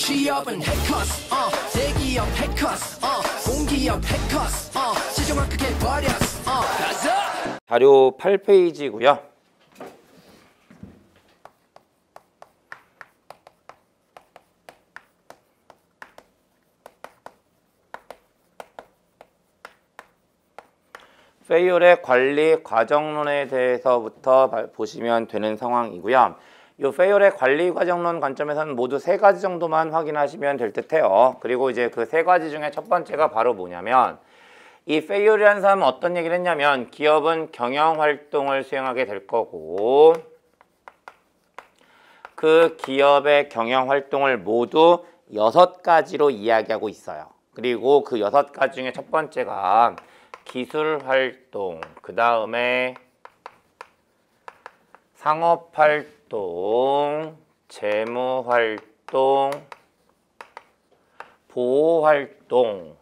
취업은 해커스 대기업 해커스 공기업 해커스 시종을 크게 버렸어 가자. 자료 8페이지고요. 페이올의 관리 과정론에 대해서부터 보시면 되는 상황이고요. 이 페이올의 관리 과정론 관점에서는 모두 3가지 정도만 확인하시면 될 듯해요. 그리고 이제 그 3가지 중에 첫 번째가 바로 뭐냐면 이 페이올이라는 사람은 어떤 얘기를 했냐면 기업은 경영활동을 수행하게 될 거고 그 기업의 경영활동을 모두 6가지로 이야기하고 있어요. 그리고 그 6가지 중에 첫 번째가 기술활동, 그 다음에 상업활동, 재무활동, 보호활동,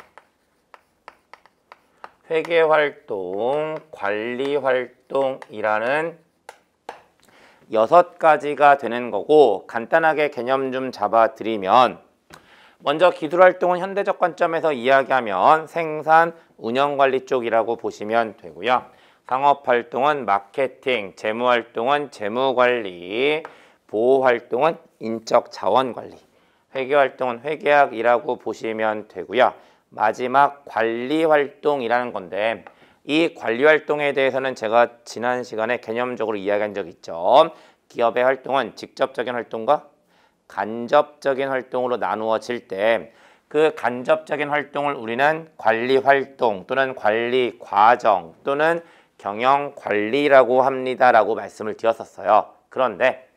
회계활동, 관리활동이라는 6가지가 되는 거고 간단하게 개념 좀 잡아드리면 먼저 기술활동은 현대적 관점에서 이야기하면 생산, 운영관리 쪽이라고 보시면 되고요. 상업활동은 마케팅, 재무활동은 재무관리, 보호활동은 인적 자원관리, 회계활동은 회계학이라고 보시면 되고요. 마지막 관리활동이라는 건데 이 관리활동에 대해서는 제가 지난 시간에 개념적으로 이야기한 적이 있죠. 기업의 활동은 직접적인 활동과 간접적인 활동으로 나누어질 때 그 간접적인 활동을 우리는 관리활동 또는 관리과정 또는 경영관리라고 합니다라고 말씀을 드렸었어요. 그런데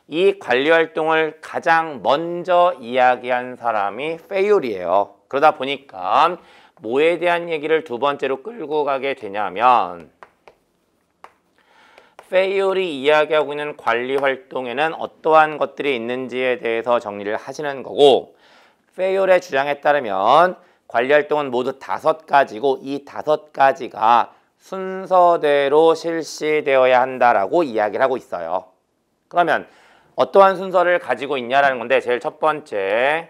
이 관리활동을 가장 먼저 이야기한 사람이 페이올이에요. 그러다 보니까 뭐에 대한 얘기를 두 번째로 끌고 가게 되냐면 페이올이 이야기하고 있는 관리활동에는 어떠한 것들이 있는지에 대해서 정리를 하시는 거고 페이올의 주장에 따르면 관리활동은 모두 5가지고 이 5가지가 순서대로 실시되어야 한다라고 이야기를 하고 있어요. 그러면 어떠한 순서를 가지고 있냐라는 건데 제일 첫 번째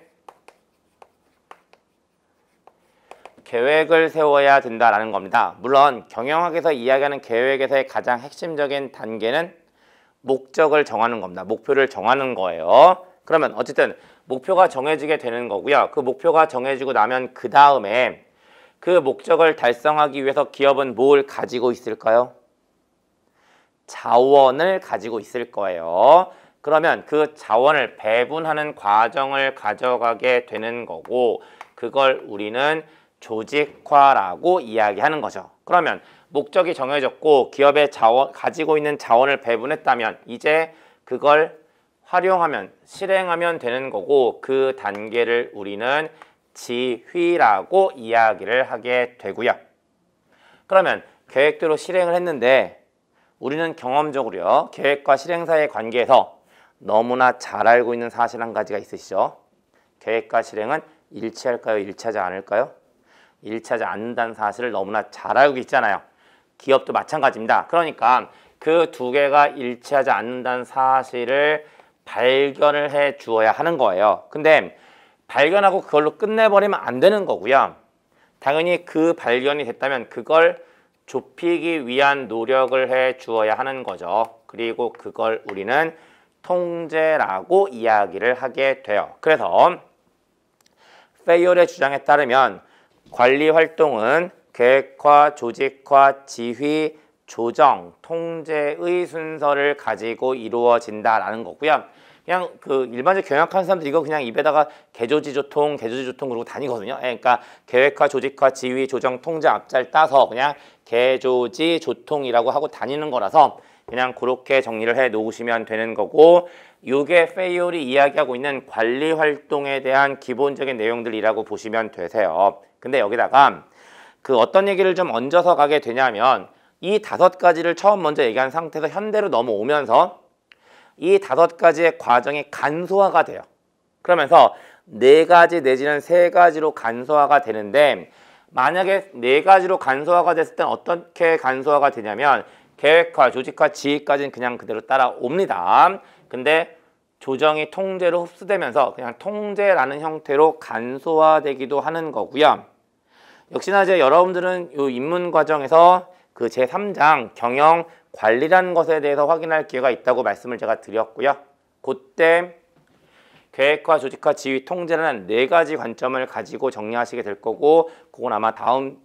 계획을 세워야 된다라는 겁니다. 물론 경영학에서 이야기하는 계획에서의 가장 핵심적인 단계는 목적을 정하는 겁니다. 목표를 정하는 거예요. 그러면 어쨌든 목표가 정해지게 되는 거고요. 그 목표가 정해지고 나면 그 다음에 그 목적을 달성하기 위해서 기업은 뭘 가지고 있을까요? 자원을 가지고 있을 거예요. 그러면 그 자원을 배분하는 과정을 가져가게 되는 거고 그걸 우리는 조직화라고 이야기하는 거죠. 그러면 목적이 정해졌고 기업의 가지고 있는 자원을 배분했다면 이제 그걸 활용하면 실행하면 되는 거고 그 단계를 우리는 지휘라고 이야기를 하게 되고요. 그러면 계획대로 실행을 했는데 우리는 경험적으로요. 계획과 실행 사이의 관계에서 너무나 잘 알고 있는 사실 한 가지가 있으시죠? 계획과 실행은 일치할까요? 일치하지 않을까요? 일치하지 않는다는 사실을 너무나 잘 알고 있잖아요. 기업도 마찬가지입니다. 그러니까 그 두 개가 일치하지 않는다는 사실을 발견을 해 주어야 하는 거예요. 근데 발견하고 그걸로 끝내버리면 안 되는 거고요. 당연히 그 발견이 됐다면 그걸 좁히기 위한 노력을 해 주어야 하는 거죠. 그리고 그걸 우리는 통제라고 이야기를 하게 돼요. 그래서 페이올의 주장에 따르면 관리 활동은 계획화, 조직화, 지휘, 조정, 통제의 순서를 가지고 이루어진다라는 거고요. 그냥 그 일반적 경영하는 사람들 이거 그냥 입에다가 개조지조통 그러고 다니거든요. 그러니까 계획화, 조직화, 지휘, 조정, 통제 앞자를 따서 그냥 개조지, 조통이라고 하고 다니는 거라서 그냥 그렇게 정리를 해 놓으시면 되는 거고 이게 페이올이 이야기하고 있는 관리 활동에 대한 기본적인 내용들이라고 보시면 되세요. 근데 여기다가 그 어떤 얘기를 좀 얹어서 가게 되냐면 이 5가지를 처음 먼저 얘기한 상태에서 현대로 넘어오면서 이 5가지의 과정이 간소화가 돼요. 그러면서 4가지 내지는 3가지로 간소화가 되는데 만약에 4가지로 간소화가 됐을 땐 어떻게 간소화가 되냐면 계획화, 조직화, 지휘까지는 그냥 그대로 따라옵니다. 근데 조정이 통제로 흡수되면서 그냥 통제라는 형태로 간소화되기도 하는 거고요. 역시나 이제 여러분들은 이 입문 과정에서 그 제3장 경영 관리라는 것에 대해서 확인할 기회가 있다고 말씀을 제가 드렸고요. 그때 계획과 조직과 지휘 통제라는 4가지 관점을 가지고 정리하시게 될 거고, 그건 아마 다음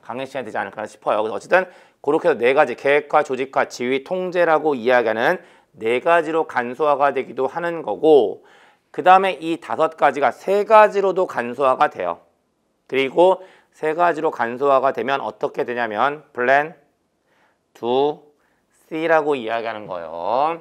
강의 시간이 되지 않을까 싶어요. 그래서 어쨌든 그렇게 해서 4가지 계획과 조직과 지휘 통제라고 이야기하는 4가지로 간소화가 되기도 하는 거고, 그 다음에 이 5가지가 3가지로도 간소화가 돼요. 그리고 3가지로 간소화가 되면 어떻게 되냐면 플랜 2C라고 이야기하는 거예요.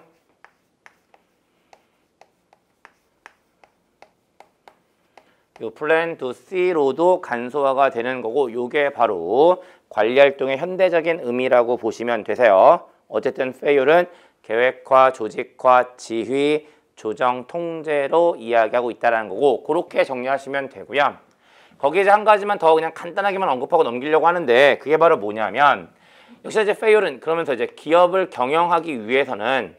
이 플랜 2C로도 간소화가 되는 거고, 요게 바로 관리활동의 현대적인 의미라고 보시면 되세요. 어쨌든 페이올은 계획화, 조직화, 지휘, 조정, 통제로 이야기하고 있다는 거고, 그렇게 정리하시면 되고요. 거기에 이제 한 가지만 더 그냥 간단하게만 언급하고 넘기려고 하는데, 그게 바로 뭐냐면, 역시 이제 페이올은 그러면서 이제 기업을 경영하기 위해서는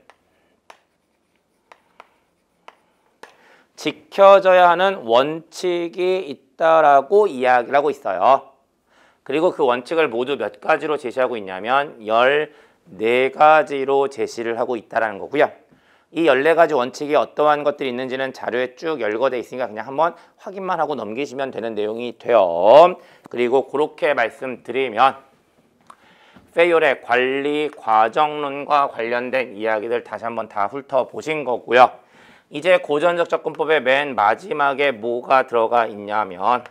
지켜져야 하는 원칙이 있다라고 이야기를 하고 있어요. 그리고 그 원칙을 모두 몇 가지로 제시하고 있냐면 14가지로 제시를 하고 있다는 거고요. 이 14가지 원칙이 어떠한 것들이 있는지는 자료에 쭉 열거되어 있으니까 그냥 한번 확인만 하고 넘기시면 되는 내용이 돼요. 그리고 그렇게 말씀드리면 페이올의 관리 과정론과 관련된 이야기들 다시 한번 다 훑어보신 거고요. 이제 고전적 접근법의 맨 마지막에 뭐가 들어가 있냐면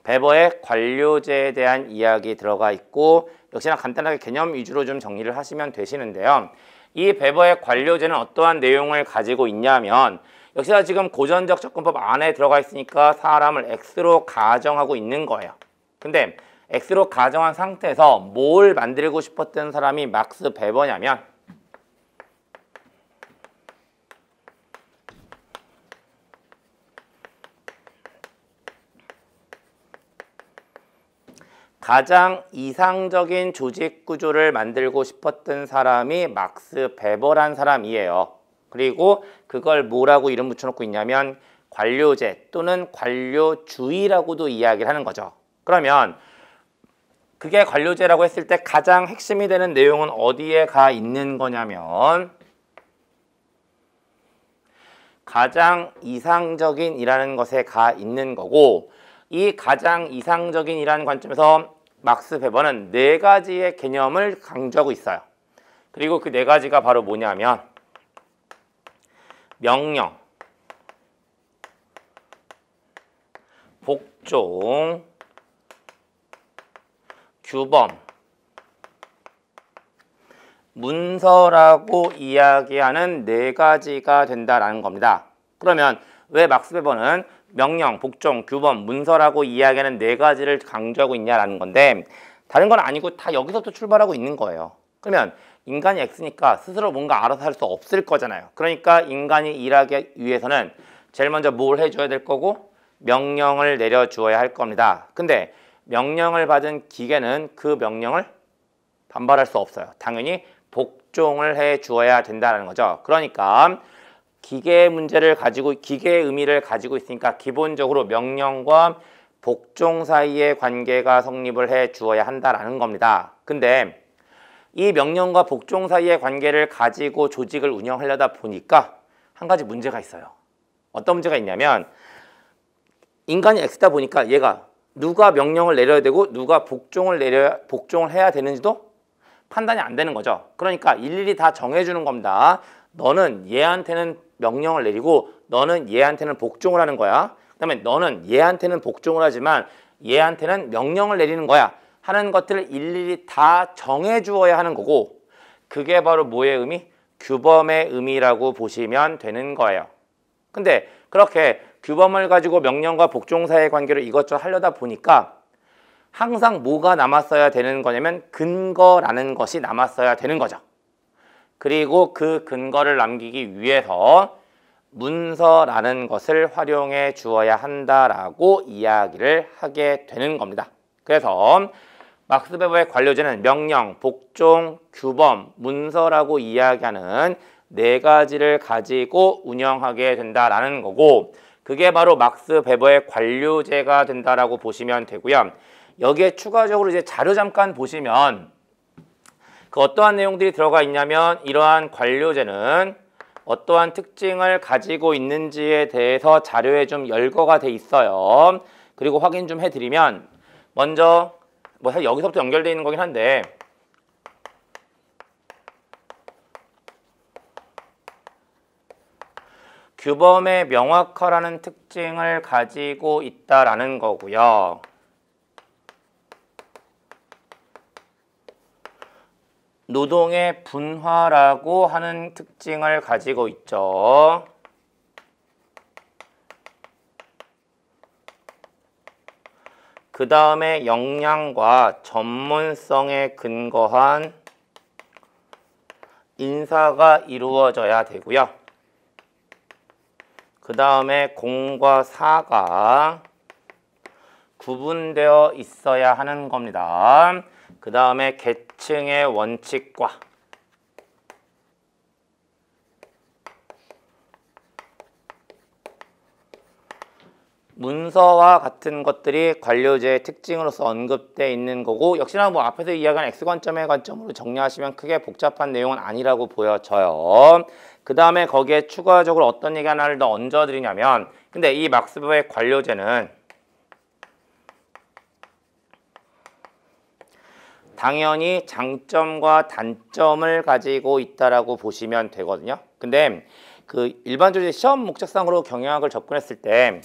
베버의 관료제에 대한 이야기 들어가 있고, 역시나 간단하게 개념 위주로 좀 정리를 하시면 되시는데요. 이 베버의 관료제는 어떠한 내용을 가지고 있냐면, 역시나 지금 고전적 접근법 안에 들어가 있으니까 사람을 X로 가정하고 있는 거예요. 근데 X로 가정한 상태에서 뭘 만들고 싶었던 사람이 막스 베버냐면 가장 이상적인 조직 구조를 만들고 싶었던 사람이 막스 베버란 사람이에요. 그리고 그걸 뭐라고 이름 붙여놓고 있냐면 관료제 또는 관료주의라고도 이야기를 하는 거죠. 그러면 그게 관료제라고 했을 때 가장 핵심이 되는 내용은 어디에 가 있는 거냐면 가장 이상적인이라는 것에 가 있는 거고, 이 가장 이상적인이라는 관점에서 막스 베버는 4가지의 개념을 강조하고 있어요. 그리고 그 4가지가 바로 뭐냐면 명령, 복종, 규범, 문서라고 이야기하는 4가지가 된다라는 겁니다. 그러면 왜 막스 베버는 명령, 복종, 규범, 문서라고 이야기하는 4가지를 강조하고 있냐라는 건데, 다른 건 아니고 다 여기서부터 출발하고 있는 거예요. 그러면 인간이 X니까 스스로 뭔가 알아서 할 수 없을 거잖아요. 그러니까 인간이 일하기 위해서는 제일 먼저 뭘 해줘야 될 거고 명령을 내려주어야 할 겁니다. 근데 명령을 받은 기계는 그 명령을 반발할 수 없어요. 당연히 복종을 해 주어야 된다는 거죠. 그러니까 기계의 문제를 가지고 기계의 의미를 가지고 있으니까 기본적으로 명령과 복종 사이의 관계가 성립을 해 주어야 한다라는 겁니다. 근데 이 명령과 복종 사이의 관계를 가지고 조직을 운영하려다 보니까 한 가지 문제가 있어요. 어떤 문제가 있냐면 인간이 X다 보니까 얘가 누가 명령을 내려야 되고 누가 복종을 해야 되는지도 판단이 안 되는 거죠. 그러니까 일일이 다 정해주는 겁니다. 너는 얘한테는 명령을 내리고 너는 얘한테는 복종을 하는 거야. 그다음에 너는 얘한테는 복종을 하지만 얘한테는 명령을 내리는 거야 하는 것들을 일일이 다 정해주어야 하는 거고, 그게 바로 뭐의 의미? 규범의 의미라고 보시면 되는 거예요. 근데 그렇게 규범을 가지고 명령과 복종 사이의 관계를 이것저것 하려다 보니까 항상 뭐가 남았어야 되는 거냐면 근거라는 것이 남았어야 되는 거죠. 그리고 그 근거를 남기기 위해서 문서라는 것을 활용해 주어야 한다라고 이야기를 하게 되는 겁니다. 그래서 막스 베버의 관료제는 명령, 복종, 규범, 문서라고 이야기하는 네 가지를 가지고 운영하게 된다라는 거고, 그게 바로 막스 베버의 관료제가 된다라고 보시면 되고요. 여기에 추가적으로 이제 자료 잠깐 보시면 그 어떠한 내용들이 들어가 있냐면, 이러한 관료제는 어떠한 특징을 가지고 있는지에 대해서 자료에 좀 열거가 돼 있어요. 그리고 확인 좀 해드리면, 먼저 뭐 사실 여기서부터 연결되어 있는 거긴 한데, 규범의 명확화라는 특징을 가지고 있다라는 거고요. 노동의 분화라고 하는 특징을 가지고 있죠. 그 다음에 역량과 전문성에 근거한 인사가 이루어져야 되고요. 그 다음에 공과 사가 구분되어 있어야 하는 겁니다. 그 다음에 계층의 원칙과 문서와 같은 것들이 관료제의 특징으로서 언급되어 있는 거고, 역시나 뭐 앞에서 이야기한 X관점의 관점으로 정리하시면 크게 복잡한 내용은 아니라고 보여져요. 그 다음에 거기에 추가적으로 어떤 얘기 하나를 더 얹어드리냐면, 근데 이 막스 베버의 관료제는 당연히 장점과 단점을 가지고 있다라고 보시면 되거든요. 근데 그 일반적으로 시험 목적상으로 경영학을 접근했을 때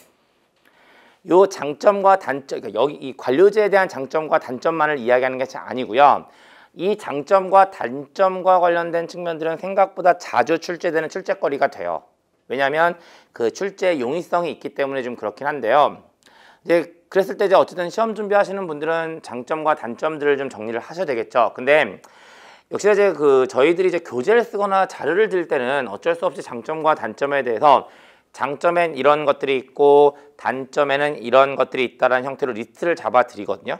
요 장점과 단점, 그러니까 여기 이 관료제에 대한 장점과 단점만을 이야기하는 게 아니고요. 이 장점과 단점과 관련된 측면들은 생각보다 자주 출제되는 출제거리가 돼요. 왜냐하면 그 출제 용이성이 있기 때문에 좀 그렇긴 한데요. 이제 그랬을 때 이제 어쨌든 시험 준비하시는 분들은 장점과 단점들을 좀 정리를 하셔야 되겠죠. 근데 역시 이제 그 저희들이 이제 교재를 쓰거나 자료를 드릴 때는 어쩔 수 없이 장점과 단점에 대해서 장점엔 이런 것들이 있고 단점에는 이런 것들이 있다라는 형태로 리스트를 잡아 드리거든요.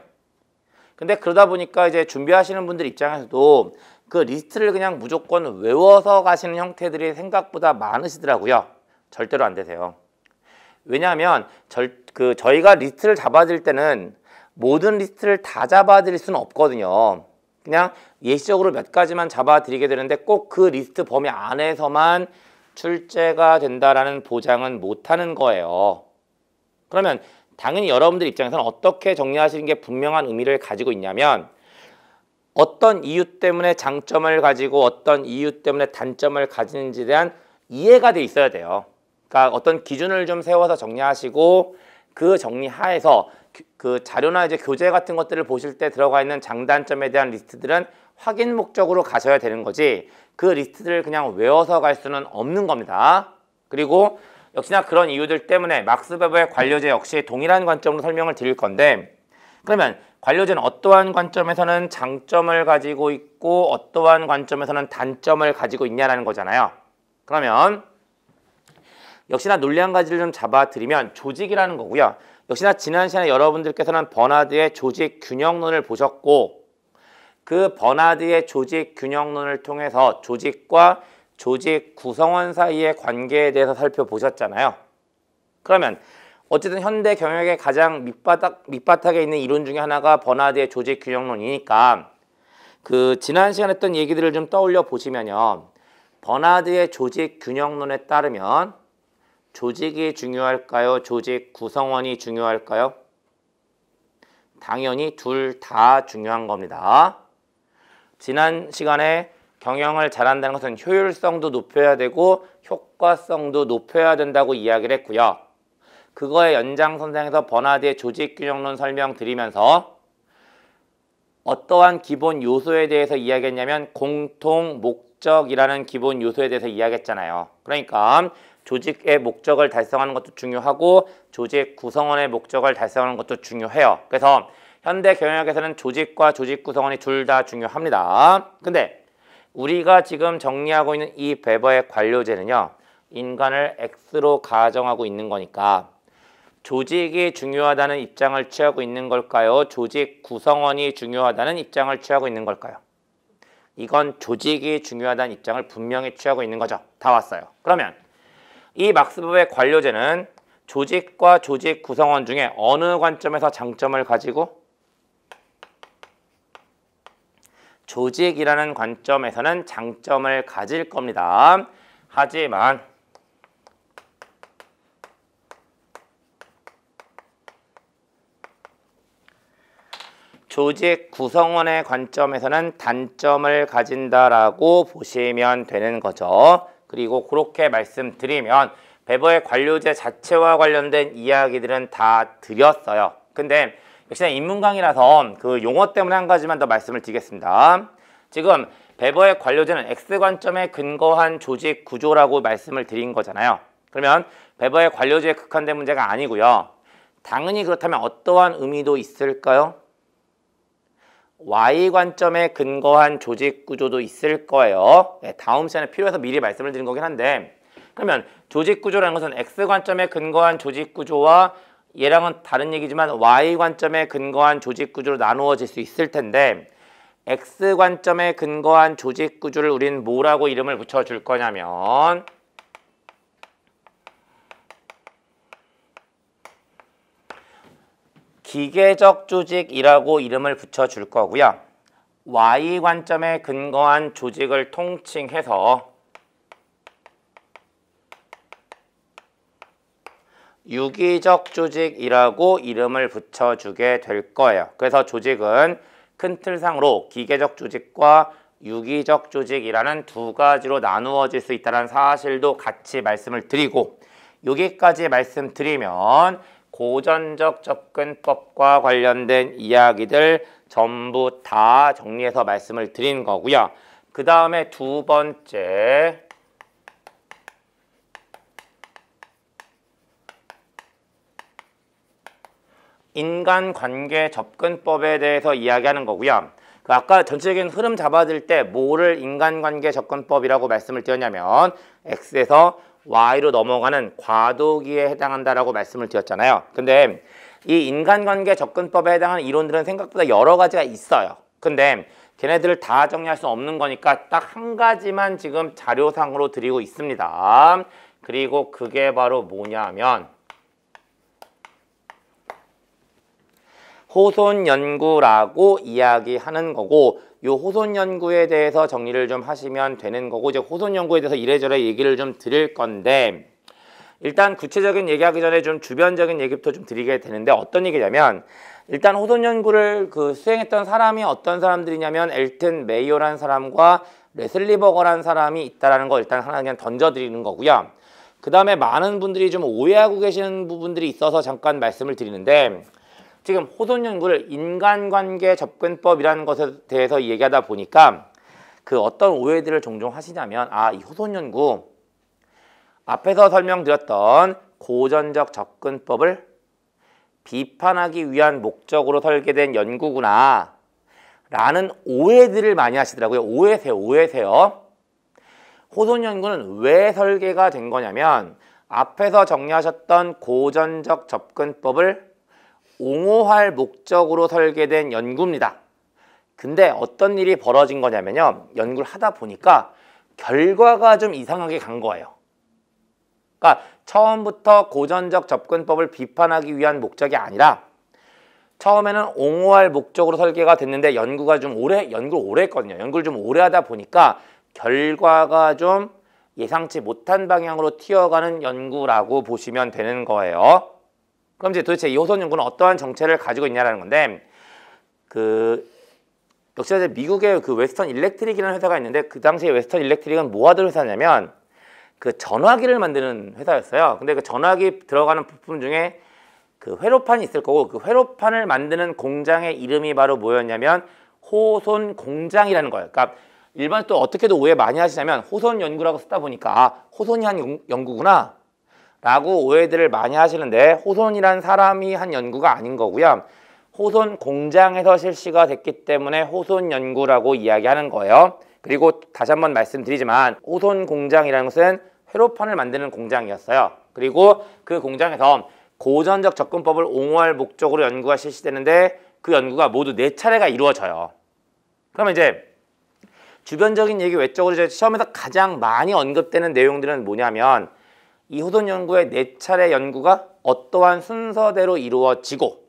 근데 그러다 보니까 이제 준비하시는 분들 입장에서도 그 리스트를 그냥 무조건 외워서 가시는 형태들이 생각보다 많으시더라고요. 절대로 안 되세요. 왜냐하면 저희가 리스트를 잡아드릴 때는 모든 리스트를 다 잡아드릴 수는 없거든요. 그냥 예시적으로 몇 가지만 잡아드리게 되는데 꼭 그 리스트 범위 안에서만 출제가 된다라는 보장은 못하는 거예요. 그러면 당연히 여러분들 입장에서는 어떻게 정리하시는 게 분명한 의미를 가지고 있냐면, 어떤 이유 때문에 장점을 가지고 어떤 이유 때문에 단점을 가지는지에 대한 이해가 돼 있어야 돼요. 그러니까 어떤 기준을 좀 세워서 정리하시고, 그 정리하에서 그 자료나 이제 교재 같은 것들을 보실 때 들어가 있는 장단점에 대한 리스트들은 확인 목적으로 가셔야 되는 거지, 그 리스트를 그냥 외워서 갈 수는 없는 겁니다. 그리고 역시나 그런 이유들 때문에 막스 베버의 관료제 역시 동일한 관점으로 설명을 드릴 건데, 그러면 관료제는 어떠한 관점에서는 장점을 가지고 있고 어떠한 관점에서는 단점을 가지고 있냐라는 거잖아요. 그러면 역시나 논리 한 가지를 좀 잡아드리면 조직이라는 거고요. 역시나 지난 시간에 여러분들께서는 버나드의 조직 균형론을 보셨고, 그 버나드의 조직 균형론을 통해서 조직과 조직 구성원 사이의 관계에 대해서 살펴보셨잖아요. 그러면 어쨌든 현대 경영의 가장 밑바닥에 있는 이론 중에 하나가 버나드의 조직 균형론이니까, 그 지난 시간에 했던 얘기들을 좀 떠올려 보시면요. 버나드의 조직 균형론에 따르면 조직이 중요할까요? 조직 구성원이 중요할까요? 당연히 둘 다 중요한 겁니다. 지난 시간에 경영을 잘한다는 것은 효율성도 높여야 되고 효과성도 높여야 된다고 이야기를 했고요. 그거의 연장선상에서 버나드의 조직균형론 설명드리면서 어떠한 기본 요소에 대해서 이야기했냐면 공통 목적이라는 기본 요소에 대해서 이야기했잖아요. 그러니까 조직의 목적을 달성하는 것도 중요하고 조직 구성원의 목적을 달성하는 것도 중요해요. 그래서 현대 경영학에서는 조직과 조직 구성원이 둘 다 중요합니다. 근데 우리가 지금 정리하고 있는 이 베버의 관료제는요, 인간을 X로 가정하고 있는 거니까 조직이 중요하다는 입장을 취하고 있는 걸까요? 조직 구성원이 중요하다는 입장을 취하고 있는 걸까요? 이건 조직이 중요하다는 입장을 분명히 취하고 있는 거죠. 다 왔어요. 그러면 이 막스법의 관료제는 조직과 조직 구성원 중에 어느 관점에서 장점을 가지고 조직이라는 관점에서는 장점을 가질 겁니다. 하지만 조직 구성원의 관점에서는 단점을 가진다라고 보시면 되는 거죠. 그리고 그렇게 말씀드리면 베버의 관료제 자체와 관련된 이야기들은 다 드렸어요. 근데 역시나 인문 강의라서 그 용어 때문에 한 가지만 더 말씀을 드리겠습니다. 지금 베버의 관료제는 X관점에 근거한 조직 구조라고 말씀을 드린 거잖아요. 그러면 베버의 관료제에 국한된 문제가 아니고요. 당연히 그렇다면 어떠한 의미도 있을까요? Y관점에 근거한 조직 구조도 있을 거예요. 네, 다음 시간에 필요해서 미리 말씀을 드린 거긴 한데, 그러면 조직 구조라는 것은 X관점에 근거한 조직 구조와 얘랑은 다른 얘기지만 Y관점에 근거한 조직 구조로 나누어질 수 있을 텐데, X관점에 근거한 조직 구조를 우리는 뭐라고 이름을 붙여줄 거냐면 기계적 조직이라고 이름을 붙여줄 거고요. Y관점에 근거한 조직을 통칭해서 유기적 조직이라고 이름을 붙여주게 될 거예요. 그래서 조직은 큰 틀상으로 기계적 조직과 유기적 조직이라는 두 가지로 나누어질 수 있다는 사실도 같이 말씀을 드리고, 여기까지 말씀드리면 고전적 접근법과 관련된 이야기들 전부 다 정리해서 말씀을 드린 거고요. 그 다음에 두 번째, 인간관계 접근법에 대해서 이야기하는 거고요. 아까 전체적인 흐름 잡아들 때 뭐를 인간관계 접근법이라고 말씀을 드렸냐면 X에서 Y로 넘어가는 과도기에 해당한다라고 말씀을 드렸잖아요. 근데 이 인간관계 접근법에 해당하는 이론들은 생각보다 여러 가지가 있어요. 근데 걔네들을 다 정리할 수 없는 거니까 딱 한 가지만 지금 자료상으로 드리고 있습니다. 그리고 그게 바로 뭐냐면 호손 연구라고 이야기하는 거고, 이 호손 연구에 대해서 정리를 좀 하시면 되는 거고, 이제 호손 연구에 대해서 이래저래 얘기를 좀 드릴 건데, 일단 구체적인 얘기하기 전에 좀 주변적인 얘기부터 좀 드리게 되는데, 어떤 얘기냐면 일단 호손 연구를 수행했던 사람이 어떤 사람들이냐면 엘튼 메이어라는 사람과 레슬리 버거라는 사람이 있다라는 거 일단 하나 그냥 던져드리는 거고요. 그 다음에 많은 분들이 좀 오해하고 계시는 부분들이 있어서 잠깐 말씀을 드리는데, 지금 호손 연구를 인간관계 접근법이라는 것에 대해서 얘기하다 보니까 그 어떤 오해들을 종종 하시냐면, 이 호손 연구 앞에서 설명드렸던 고전적 접근법을 비판하기 위한 목적으로 설계된 연구구나 라는 오해들을 많이 하시더라고요. 오해세요. 호손 연구는 왜 설계가 된 거냐면 앞에서 정리하셨던 고전적 접근법을 옹호할 목적으로 설계된 연구입니다. 근데 어떤 일이 벌어진 거냐면요. 연구를 하다 보니까 결과가 좀 이상하게 간 거예요. 그러니까 처음부터 고전적 접근법을 비판하기 위한 목적이 아니라 처음에는 옹호할 목적으로 설계가 됐는데 연구를 오래 했거든요. 연구를 좀 오래 하다 보니까 결과가 좀 예상치 못한 방향으로 튀어가는 연구라고 보시면 되는 거예요. 그럼 이제 도대체 이 호손 연구는 어떠한 정체를 가지고 있냐라는 건데, 역시 미국의 웨스턴 일렉트릭이라는 회사가 있는데, 그 당시에 웨스턴 일렉트릭은 뭐 하던 회사냐면 전화기를 만드는 회사였어요. 근데 그 전화기 들어가는 부품 중에 회로판이 있을 거고, 그 회로판을 만드는 공장의 이름이 바로 뭐였냐면 호손 공장이라는 거예요. 그러니까 일반 또 어떻게도 오해 많이 하시냐면 호손 연구라고 쓰다 보니까 호손이 한 연구구나 라고 오해들을 많이 하시는데, 호손이란 사람이 한 연구가 아닌 거고요. 호손 공장에서 실시가 됐기 때문에 호손 연구라고 이야기하는 거예요. 그리고 다시 한번 말씀드리지만 호손 공장이라는 것은 회로판을 만드는 공장이었어요. 그리고 그 공장에서 고전적 접근법을 옹호할 목적으로 연구가 실시되는데 그 연구가 모두 4차례가 이루어져요. 그러면 이제 주변적인 얘기 외적으로 이제 시험에서 가장 많이 언급되는 내용들은 뭐냐면 이 호돈 연구의 4차례 연구가 어떠한 순서대로 이루어지고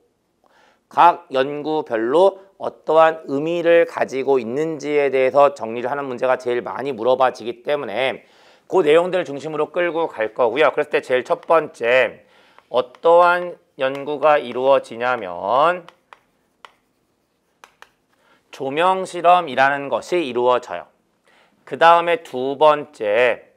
각 연구별로 어떠한 의미를 가지고 있는지에 대해서 정리를 하는 문제가 제일 많이 물어봐지기 때문에 그 내용들을 중심으로 끌고 갈 거고요. 그랬을 때 제일 첫 번째 어떠한 연구가 이루어지냐면 조명실험이라는 것이 이루어져요. 그 다음에 두 번째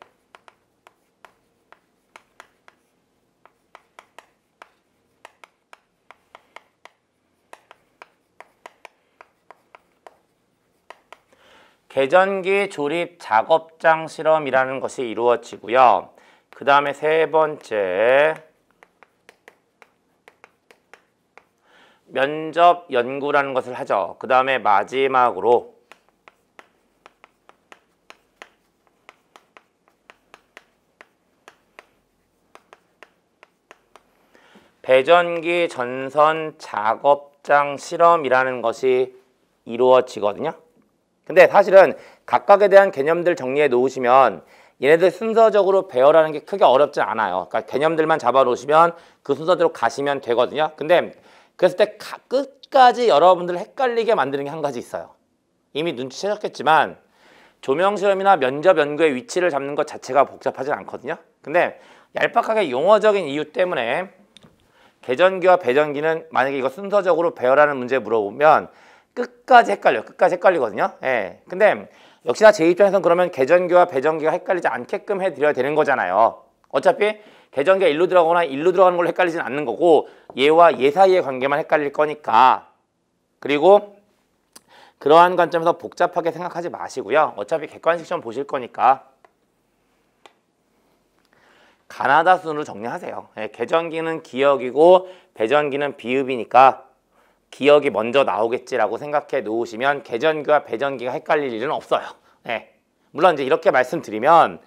계전기 조립 작업장 실험이라는 것이 이루어지고요. 그 다음에 세 번째 면접 연구라는 것을 하죠. 그 다음에 마지막으로 배전기 전선 작업장 실험이라는 것이 이루어지거든요. 근데 사실은 각각에 대한 개념들 정리해 놓으시면 얘네들 순서적으로 배열하는 게 크게 어렵지 않아요. 그러니까 개념들만 잡아 놓으시면 그 순서대로 가시면 되거든요. 근데 그랬을 때 끝까지 여러분들 헷갈리게 만드는 게 한 가지 있어요. 이미 눈치채셨겠지만 조명실험이나 면접 연구의 위치를 잡는 것 자체가 복잡하진 않거든요. 근데 얄팍하게 용어적인 이유 때문에 계전기와 배전기는 만약에 이거 순서적으로 배열하는 문제 물어보면 끝까지 헷갈려요. 끝까지 헷갈리거든요. 예. 근데 역시나 제 입장에서는 그러면 계전기와 배전기가 헷갈리지 않게끔 해드려야 되는 거잖아요. 어차피 계전기가 일로 들어가거나 일로 들어가는 걸로 헷갈리진 않는 거고 얘와 얘 사이의 관계만 헷갈릴 거니까. 그리고 그러한 관점에서 복잡하게 생각하지 마시고요. 어차피 객관식 시험 보실 거니까 가나다 순으로 정리하세요. 예, 계전기는 기역이고 배전기는 비읍이니까 기역이 먼저 나오겠지라고 생각해 놓으시면 계전기와 배전기가 헷갈릴 일은 없어요. 예. 물론 이제 이렇게 말씀드리면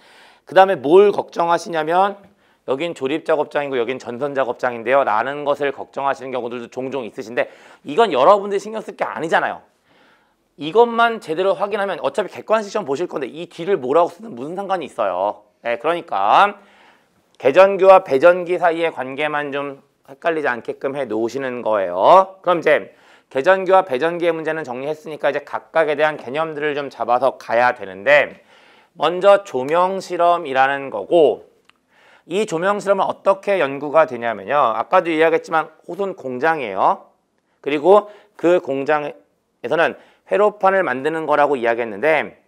그 다음에 뭘 걱정하시냐면 여긴 조립작업장이고 여긴 전선작업장인데요 라는 것을 걱정하시는 경우들도 종종 있으신데 이건 여러분들이 신경 쓸 게 아니잖아요. 이것만 제대로 확인하면 어차피 객관식 시험 보실 건데 이 뒤를 뭐라고 쓰든 무슨 상관이 있어요. 예, 그러니까 계전기와 배전기 사이의 관계만 좀 헷갈리지 않게끔 해 놓으시는 거예요. 그럼 이제 계전기와 배전기의 문제는 정리했으니까 이제 각각에 대한 개념들을 좀 잡아서 가야 되는데 먼저 조명실험이라는 거고 이 조명실험은 어떻게 연구가 되냐면요. 아까도 이야기했지만 호손 공장이에요. 그리고 그 공장에서는 회로판을 만드는 거라고 이야기했는데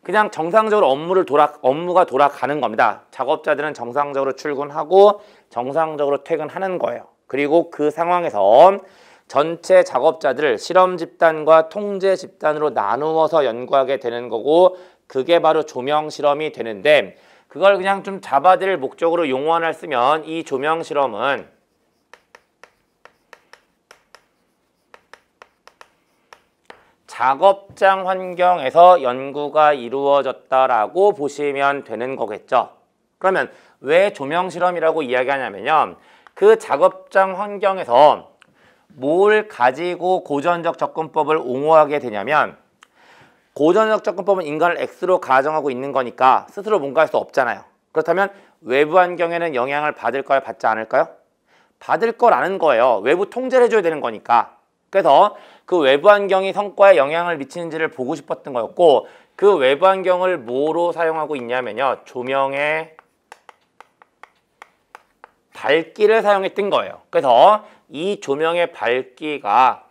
그냥 정상적으로 업무가 돌아가는 겁니다. 작업자들은 정상적으로 출근하고 정상적으로 퇴근하는 거예요. 그리고 그 상황에서 전체 작업자들을 실험 집단과 통제 집단으로 나누어서 연구하게 되는 거고 그게 바로 조명 실험이 되는데 그걸 그냥 좀 잡아드릴 목적으로 용어 하나를 쓰면 이 조명 실험은 작업장 환경에서 연구가 이루어졌다라고 보시면 되는 거겠죠. 그러면 왜 조명 실험이라고 이야기하냐면요. 그 작업장 환경에서 뭘 가지고 고전적 접근법을 옹호하게 되냐면 고전적 접근법은 인간을 X로 가정하고 있는 거니까 스스로 뭔가 할 수 없잖아요. 그렇다면 외부 환경에는 영향을 받을까요? 받지 않을까요? 받을 거라는 거예요. 외부 통제를 해줘야 되는 거니까. 그래서 그 외부 환경이 성과에 영향을 미치는지를 보고 싶었던 거였고 그 외부 환경을 뭐로 사용하고 있냐면요. 조명의 밝기를 사용했던 거예요. 그래서 이 조명의 밝기가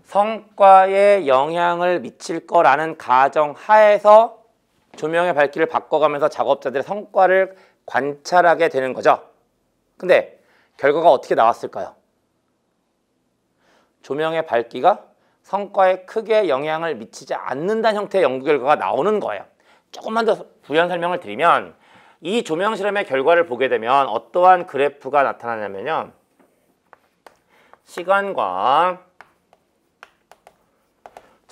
성과에 영향을 미칠 거라는 가정 하에서 조명의 밝기를 바꿔가면서 작업자들의 성과를 관찰하게 되는 거죠. 근데 결과가 어떻게 나왔을까요? 조명의 밝기가 성과에 크게 영향을 미치지 않는다는 형태의 연구 결과가 나오는 거예요. 조금만 더 부연 설명을 드리면 이 조명 실험의 결과를 보게 되면 어떠한 그래프가 나타나냐면요. 시간과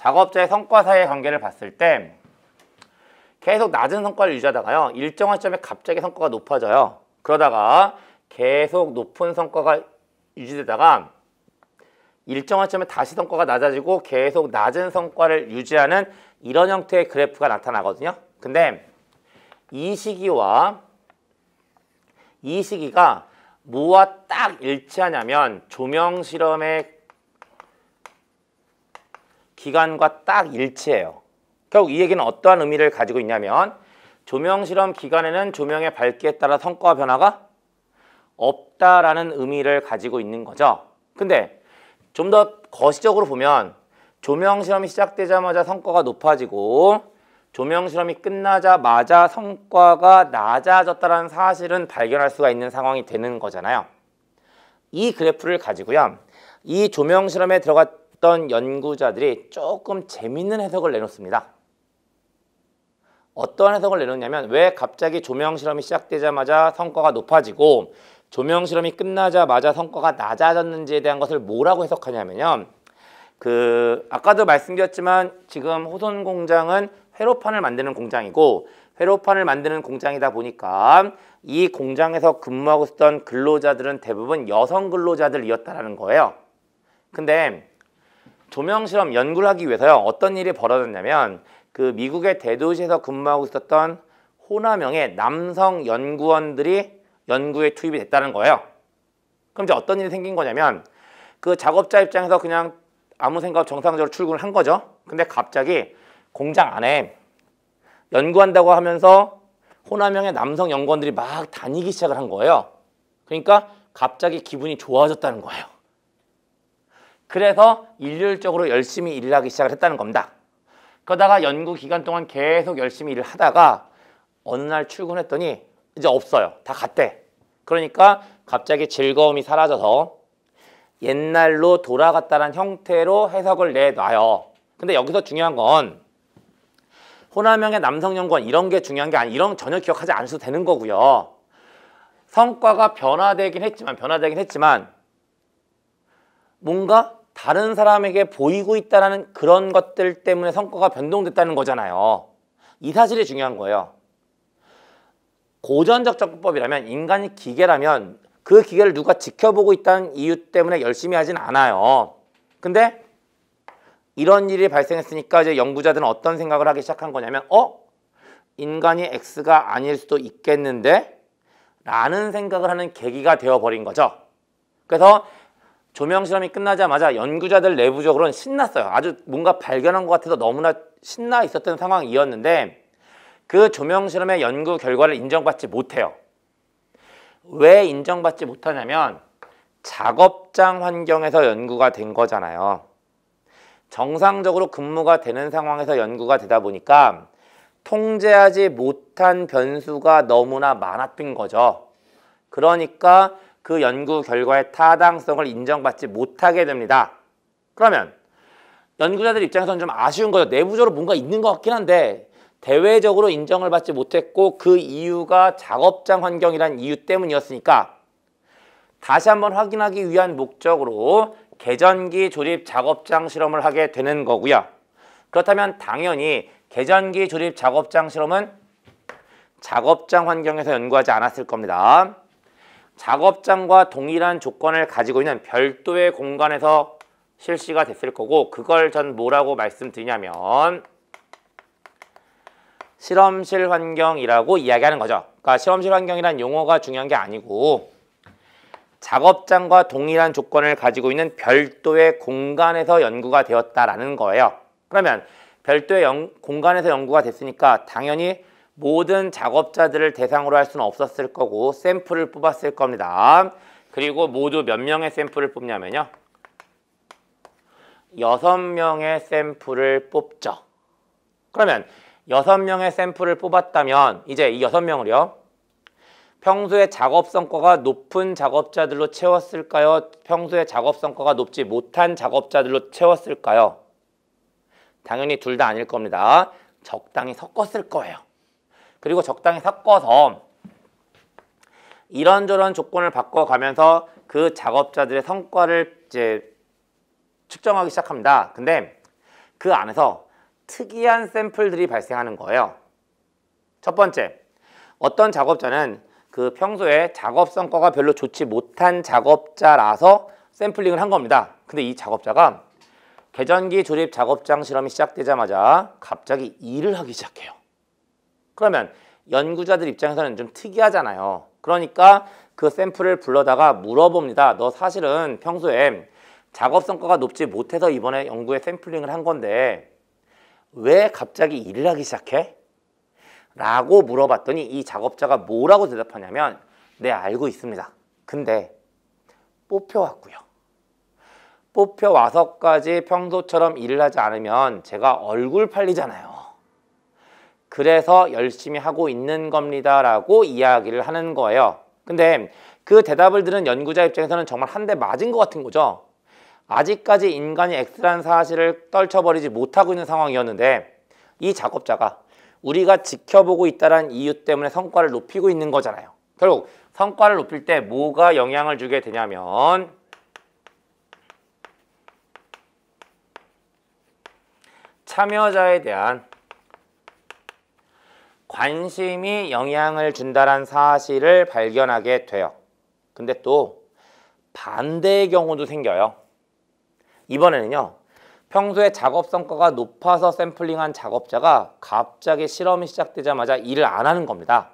작업자의 성과 사이의 관계를 봤을 때 계속 낮은 성과를 유지하다가요. 일정한 시점에 갑자기 성과가 높아져요. 그러다가 계속 높은 성과가 유지되다가 일정한 점에 다시 성과가 낮아지고 계속 낮은 성과를 유지하는 이런 형태의 그래프가 나타나거든요. 근데 이 시기와 이 시기가 뭐와 딱 일치하냐면 조명 실험의 기간과 딱 일치해요. 결국 이 얘기는 어떠한 의미를 가지고 있냐면 조명 실험 기간에는 조명의 밝기에 따라 성과 변화가 없다라는 의미를 가지고 있는 거죠. 근데 좀 더 거시적으로 보면 조명 실험이 시작되자마자 성과가 높아지고 조명 실험이 끝나자마자 성과가 낮아졌다는 사실은 발견할 수가 있는 상황이 되는 거잖아요. 이 그래프를 가지고요. 이 조명 실험에 들어갔던 연구자들이 조금 재밌는 해석을 내놓습니다. 어떤 해석을 내놓냐면 왜 갑자기 조명 실험이 시작되자마자 성과가 높아지고 조명 실험이 끝나자마자 성과가 낮아졌는지에 대한 것을 뭐라고 해석하냐면요. 아까도 말씀드렸지만 지금 호손 공장은 회로판을 만드는 공장이고 회로판을 만드는 공장이다 보니까 이 공장에서 근무하고 있었던 근로자들은 대부분 여성 근로자들이었다는 거예요. 근데 조명 실험 연구를 하기 위해서요. 어떤 일이 벌어졌냐면 미국의 대도시에서 근무하고 있었던 호남형의 남성 연구원들이 연구에 투입이 됐다는 거예요. 그럼 이제 어떤 일이 생긴 거냐면 작업자 입장에서 그냥 아무 생각 없이 정상적으로 출근을 한 거죠. 근데 갑자기 공장 안에 연구한다고 하면서 호남형의 남성 연구원들이 막 다니기 시작을 한 거예요. 그러니까 갑자기 기분이 좋아졌다는 거예요. 그래서 일률적으로 열심히 일을 하기 시작을 했다는 겁니다. 그러다가 연구 기간 동안 계속 열심히 일을 하다가 어느 날 출근했더니 이제 없어요. 다 갔대. 그러니까 갑자기 즐거움이 사라져서 옛날로 돌아갔다는 형태로 해석을 내놔요. 근데 여기서 중요한 건 호남형의 남성 연구원 이런 게 중요한 게 아니라 이런 전혀 기억하지 않으셔도 되는 거고요. 성과가 변화되긴 했지만 뭔가 다른 사람에게 보이고 있다는 그런 것들 때문에 성과가 변동됐다는 거잖아요. 이 사실이 중요한 거예요. 고전적 접근법이라면 인간이 기계라면 그 기계를 누가 지켜보고 있다는 이유 때문에 열심히 하진 않아요. 근데 이런 일이 발생했으니까 이제 연구자들은 어떤 생각을 하기 시작한 거냐면 인간이 X가 아닐 수도 있겠는데? 라는 생각을 하는 계기가 되어버린 거죠. 그래서 조명 실험이 끝나자마자 연구자들 내부적으로는 신났어요. 아주 뭔가 발견한 것 같아서 너무나 신나 있었던 상황이었는데 그 조명 실험의 연구 결과를 인정받지 못해요. 왜 인정받지 못하냐면 작업장 환경에서 연구가 된 거잖아요. 정상적으로 근무가 되는 상황에서 연구가 되다 보니까 통제하지 못한 변수가 너무나 많았던 거죠. 그러니까 그 연구 결과의 타당성을 인정받지 못하게 됩니다. 그러면 연구자들 입장에서는 좀 아쉬운 거죠. 내부적으로 뭔가 있는 것 같긴 한데 대외적으로 인정을 받지 못했고 그 이유가 작업장 환경이란 이유 때문이었으니까 다시 한번 확인하기 위한 목적으로 계전기 조립 작업장 실험을 하게 되는 거고요. 그렇다면 당연히 계전기 조립 작업장 실험은 작업장 환경에서 연구하지 않았을 겁니다. 작업장과 동일한 조건을 가지고 있는 별도의 공간에서 실시가 됐을 거고 그걸 전 뭐라고 말씀드리냐면 실험실 환경이라고 이야기하는 거죠. 그러니까 실험실 환경이란 용어가 중요한 게 아니고 작업장과 동일한 조건을 가지고 있는 별도의 공간에서 연구가 되었다라는 거예요. 그러면 별도의 공간에서 연구가 됐으니까 당연히 모든 작업자들을 대상으로 할 수는 없었을 거고 샘플을 뽑았을 겁니다. 그리고 모두 몇 명의 샘플을 뽑냐면요. 6명의 샘플을 뽑죠. 그러면 6명의 샘플을 뽑았다면 이제 이 6명을요. 평소에 작업 성과가 높은 작업자들로 채웠을까요? 평소에 작업 성과가 높지 못한 작업자들로 채웠을까요? 당연히 둘 다 아닐 겁니다. 적당히 섞었을 거예요. 그리고 적당히 섞어서 이런저런 조건을 바꿔가면서 그 작업자들의 성과를 이제 측정하기 시작합니다. 근데 그 안에서 특이한 샘플들이 발생하는 거예요. 첫 번째, 어떤 작업자는 그 평소에 작업 성과가 별로 좋지 못한 작업자라서 샘플링을 한 겁니다. 근데 이 작업자가 계전기 조립 작업장 실험이 시작되자마자 갑자기 일을 하기 시작해요. 그러면 연구자들 입장에서는 좀 특이하잖아요. 그러니까 그 샘플을 불러다가 물어봅니다. 너 사실은 평소에 작업 성과가 높지 못해서 이번에 연구에 샘플링을 한 건데 왜 갑자기 일을 하기 시작해? 라고 물어봤더니 이 작업자가 뭐라고 대답하냐면 네, 알고 있습니다. 근데 뽑혀왔고요. 뽑혀와서까지 평소처럼 일을 하지 않으면 제가 얼굴 팔리잖아요. 그래서 열심히 하고 있는 겁니다 라고 이야기를 하는 거예요. 근데 그 대답을 들은 연구자 입장에서는 정말 한 대 맞은 것 같은 거죠. 아직까지 인간이 X라는 사실을 떨쳐버리지 못하고 있는 상황이었는데 이 작업자가 우리가 지켜보고 있다는 이유 때문에 성과를 높이고 있는 거잖아요. 결국 성과를 높일 때 뭐가 영향을 주게 되냐면 참여자에 대한 관심이 영향을 준다는 사실을 발견하게 돼요. 근데 또 반대의 경우도 생겨요. 이번에는요. 평소에 작업 성과가 높아서 샘플링한 작업자가 갑자기 실험이 시작되자마자 일을 안 하는 겁니다.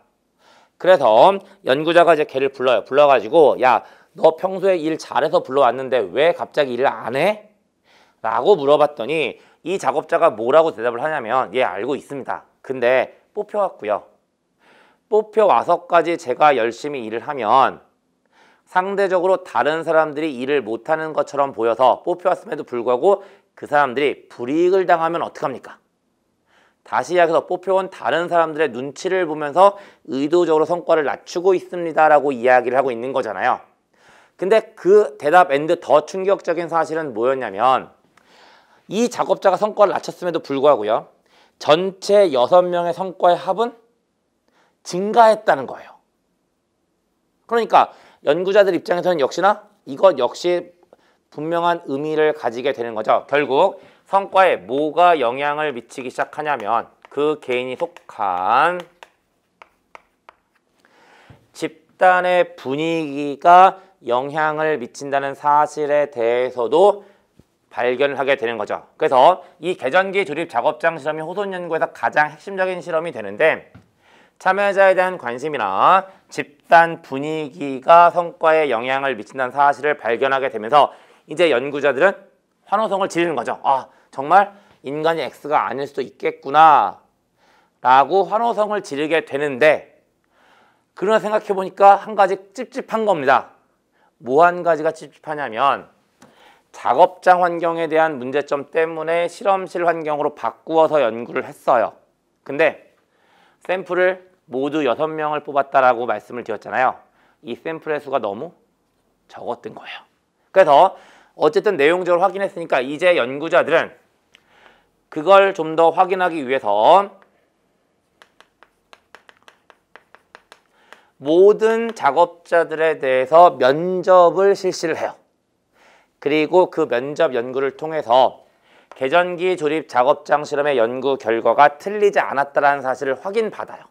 그래서 연구자가 이제 걔를 불러요. 불러가지고 야, 너 평소에 일 잘해서 불러왔는데 왜 갑자기 일을 안 해? 라고 물어봤더니 이 작업자가 뭐라고 대답을 하냐면 예, 알고 있습니다. 근데 뽑혀왔고요. 뽑혀와서까지 제가 열심히 일을 하면 상대적으로 다른 사람들이 일을 못하는 것처럼 보여서 뽑혀왔음에도 불구하고 그 사람들이 불이익을 당하면 어떡합니까? 다시 이야기해서 뽑혀온 다른 사람들의 눈치를 보면서 의도적으로 성과를 낮추고 있습니다 라고 이야기를 하고 있는 거잖아요. 근데 그 대답 앤드 더 충격적인 사실은 뭐였냐면 이 작업자가 성과를 낮췄음에도 불구하고요. 전체 6명의 성과의 합은 증가했다는 거예요. 그러니까 연구자들 입장에서는 역시나 이것 역시 분명한 의미를 가지게 되는 거죠. 결국 성과에 뭐가 영향을 미치기 시작하냐면 그 개인이 속한 집단의 분위기가 영향을 미친다는 사실에 대해서도 발견을 하게 되는 거죠. 그래서 이 계전기 조립 작업장 실험이 호손 연구에서 가장 핵심적인 실험이 되는데 참여자에 대한 관심이나 집단 분위기가 성과에 영향을 미친다는 사실을 발견하게 되면서 이제 연구자들은 환호성을 지르는 거죠. 아, 정말 인간이 X가 아닐 수도 있겠구나 라고 환호성을 지르게 되는데 그러나 생각해보니까 한 가지 찝찝한 겁니다. 뭐 한 가지가 찝찝하냐면 작업장 환경에 대한 문제점 때문에 실험실 환경으로 바꾸어서 연구를 했어요. 근데 샘플을 모두 6명을 뽑았다라고 말씀을 드렸잖아요. 이 샘플의 수가 너무 적었던 거예요. 그래서 어쨌든 내용적으로 확인했으니까 이제 연구자들은 그걸 좀 더 확인하기 위해서 모든 작업자들에 대해서 면접을 실시를 해요. 그리고 그 면접 연구를 통해서 계전기 조립 작업장 실험의 연구 결과가 틀리지 않았다는 사실을 확인받아요.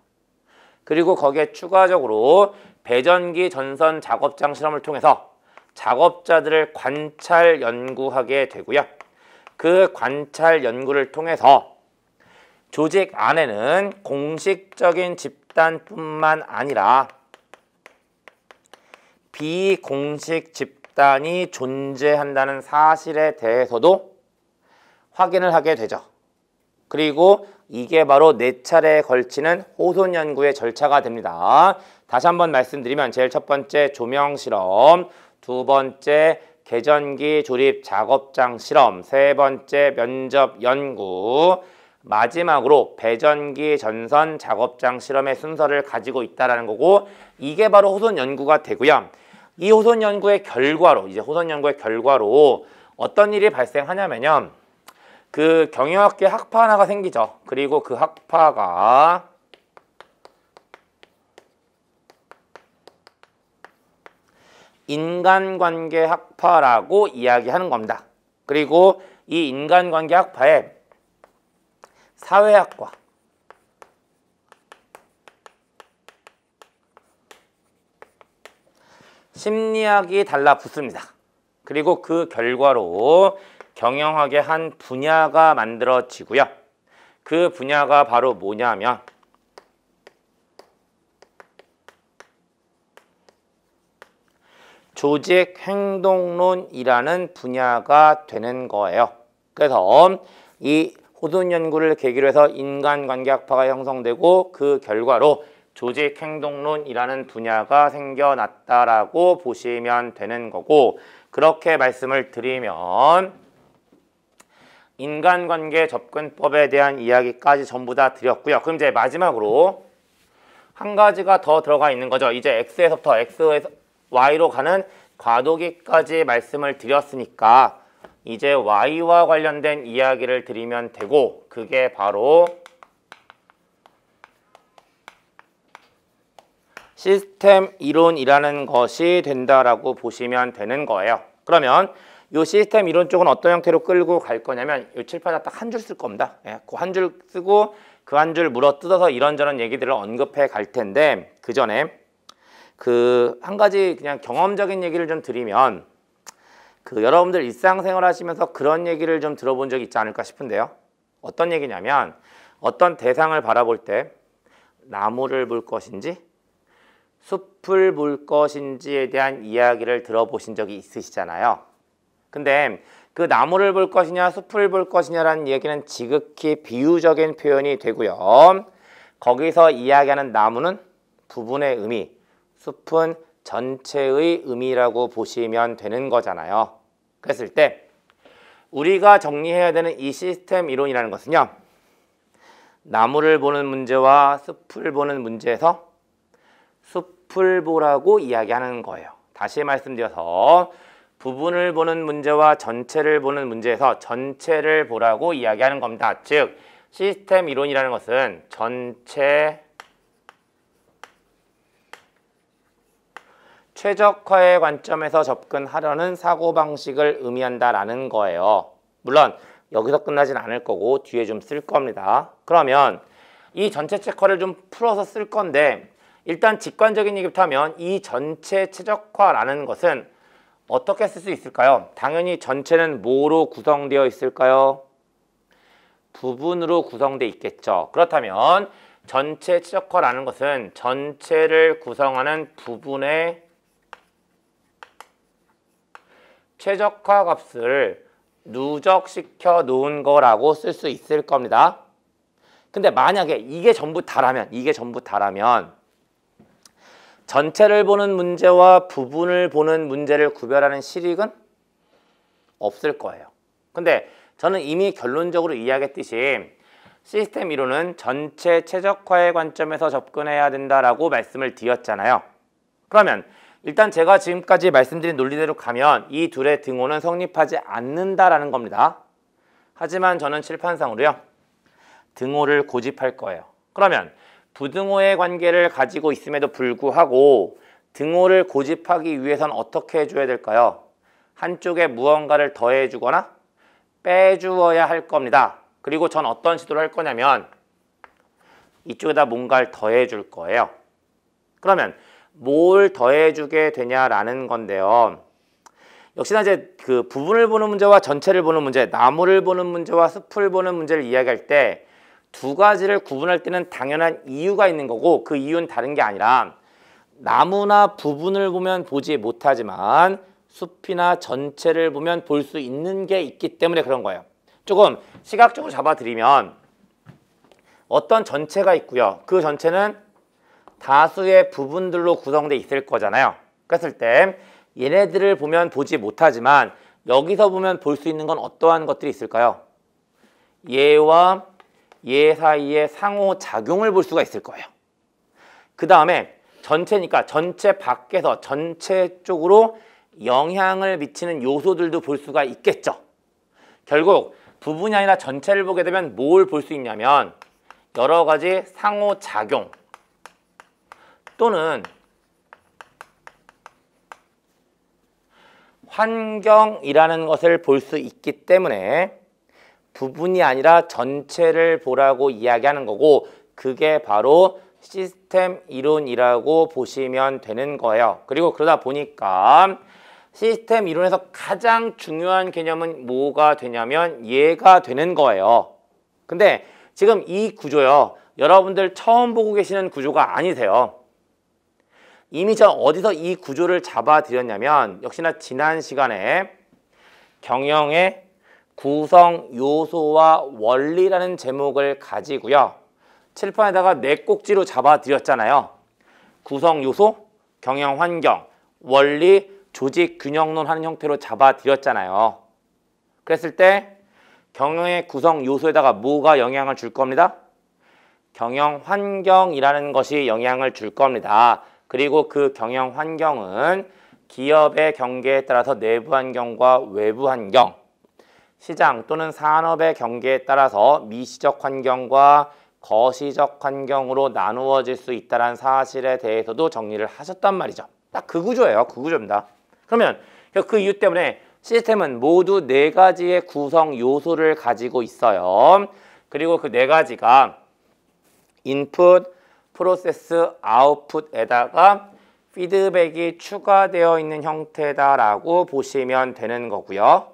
그리고 거기에 추가적으로 배전기 전선 작업장 실험을 통해서 작업자들을 관찰 연구하게 되고요. 그 관찰 연구를 통해서 조직 안에는 공식적인 집단뿐만 아니라 비공식 집단이 존재한다는 사실에 대해서도 확인을 하게 되죠. 그리고 이게 바로 4차례에 걸치는 호손 연구의 절차가 됩니다. 다시 한번 말씀드리면 제일 첫 번째 조명 실험, 두 번째 계전기 조립 작업장 실험, 세 번째 면접 연구, 마지막으로 배전기 전선 작업장 실험의 순서를 가지고 있다는 거고 이게 바로 호손 연구가 되고요. 이 호손 연구의 결과로 어떤 일이 발생하냐면요. 그 경영학계 학파 하나가 생기죠. 그리고 그 학파가 인간관계 학파라고 이야기하는 겁니다. 그리고 이 인간관계 학파에 사회학과, 심리학이 달라붙습니다. 그리고 그 결과로 경영학의 한 분야가 만들어지고요. 그 분야가 바로 뭐냐면 조직행동론이라는 분야가 되는 거예요. 그래서 이 호돈 연구를 계기로 해서 인간관계학파가 형성되고 그 결과로 조직행동론이라는 분야가 생겨났다라고 보시면 되는 거고, 그렇게 말씀을 드리면 인간관계 접근법에 대한 이야기까지 전부 다 드렸고요. 그럼 이제 마지막으로 한 가지가 더 들어가 있는 거죠. 이제 X에서부터 X에서 Y로 가는 과도기까지 말씀을 드렸으니까 이제 Y와 관련된 이야기를 드리면 되고, 그게 바로 시스템 이론이라는 것이 된다라고 보시면 되는 거예요. 그러면 이 시스템 이론 쪽은 어떤 형태로 끌고 갈 거냐면 이 칠판에 딱 한 줄 쓸 겁니다. 그 한 줄 쓰고 그 한 줄 물어 뜯어서 이런저런 얘기들을 언급해 갈 텐데, 그 전에 그 한 가지 그냥 경험적인 얘기를 좀 드리면, 그 여러분들 일상생활 하시면서 그런 얘기를 좀 들어본 적이 있지 않을까 싶은데요. 어떤 얘기냐면 어떤 대상을 바라볼 때 나무를 볼 것인지 숲을 볼 것인지에 대한 이야기를 들어보신 적이 있으시잖아요. 근데 그 나무를 볼 것이냐 숲을 볼 것이냐라는 얘기는 지극히 비유적인 표현이 되고요. 거기서 이야기하는 나무는 부분의 의미, 숲은 전체의 의미라고 보시면 되는 거잖아요. 그랬을 때 우리가 정리해야 되는 이 시스템 이론이라는 것은요, 나무를 보는 문제와 숲을 보는 문제에서 숲을 보라고 이야기하는 거예요. 다시 말씀드려서 부분을 보는 문제와 전체를 보는 문제에서 전체를 보라고 이야기하는 겁니다. 즉 시스템 이론이라는 것은 전체 최적화의 관점에서 접근하려는 사고방식을 의미한다라는 거예요. 물론 여기서 끝나진 않을 거고 뒤에 좀 쓸 겁니다. 그러면 이 전체 체커를 좀 풀어서 쓸 건데, 일단 직관적인 얘기부터 하면 이 전체 최적화라는 것은 어떻게 쓸 수 있을까요? 당연히 전체는 뭐로 구성되어 있을까요? 부분으로 구성되어 있겠죠. 그렇다면 전체 최적화라는 것은 전체를 구성하는 부분의 최적화 값을 누적시켜 놓은 거라고 쓸 수 있을 겁니다. 근데 만약에 이게 전부 다라면 전체를 보는 문제와 부분을 보는 문제를 구별하는 실익은 없을 거예요. 근데 저는 이미 결론적으로 이야기했듯이 시스템 이론은 전체 최적화의 관점에서 접근해야 된다라고 말씀을 드렸잖아요. 그러면 일단 제가 지금까지 말씀드린 논리대로 가면 이 둘의 등호는 성립하지 않는다라는 겁니다. 하지만 저는 칠판상으로요, 등호를 고집할 거예요. 그러면 부등호의 관계를 가지고 있음에도 불구하고 등호를 고집하기 위해서는 어떻게 해줘야 될까요? 한쪽에 무언가를 더해주거나 빼주어야 할 겁니다. 그리고 전 어떤 시도를 할 거냐면 이쪽에다 뭔가를 더해줄 거예요. 그러면 뭘 더해주게 되냐라는 건데요. 역시나 이제 그 부분을 보는 문제와 전체를 보는 문제, 나무를 보는 문제와 숲을 보는 문제를 이야기할 때 두 가지를 구분할 때는 당연한 이유가 있는 거고, 그 이유는 다른 게 아니라 나무나 부분을 보면 보지 못하지만 숲이나 전체를 보면 볼 수 있는 게 있기 때문에 그런 거예요. 조금 시각적으로 잡아드리면 어떤 전체가 있고요. 그 전체는 다수의 부분들로 구성되어 있을 거잖아요. 그랬을 때 얘네들을 보면 보지 못하지만 여기서 보면 볼 수 있는 건 어떠한 것들이 있을까요? 얘와 얘 사이의 상호작용을 볼 수가 있을 거예요. 그 다음에 전체니까 전체 밖에서 전체 쪽으로 영향을 미치는 요소들도 볼 수가 있겠죠. 결국 부분이 아니라 전체를 보게 되면 뭘 볼 수 있냐면 여러 가지 상호작용 또는 환경이라는 것을 볼 수 있기 때문에 부분이 아니라 전체를 보라고 이야기하는 거고, 그게 바로 시스템 이론이라고 보시면 되는 거예요. 그리고 그러다 보니까 시스템 이론에서 가장 중요한 개념은 뭐가 되냐면 얘가 되는 거예요. 근데 지금 이 구조요. 여러분들 처음 보고 계시는 구조가 아니세요. 이미 저 어디서 이 구조를 잡아드렸냐면 역시나 지난 시간에 경영의 구성 요소와 원리라는 제목을 가지고요. 칠판에다가 4꼭지로 잡아드렸잖아요. 구성 요소, 경영 환경, 원리, 조직 균형론 하는 형태로 잡아드렸잖아요. 그랬을 때 경영의 구성 요소에다가 뭐가 영향을 줄 겁니다? 경영 환경이라는 것이 영향을 줄 겁니다. 그리고 그 경영 환경은 기업의 경계에 따라서 내부 환경과 외부 환경, 시장 또는 산업의 경계에 따라서 미시적 환경과 거시적 환경으로 나누어질 수 있다는 사실에 대해서도 정리를 하셨단 말이죠. 딱 그 구조예요. 그 구조입니다. 그러면 그 이유 때문에 시스템은 모두 4가지의 구성 요소를 가지고 있어요. 그리고 그 4가지가 인풋, 프로세스, 아웃풋에다가 피드백이 추가되어 있는 형태다라고 보시면 되는 거고요.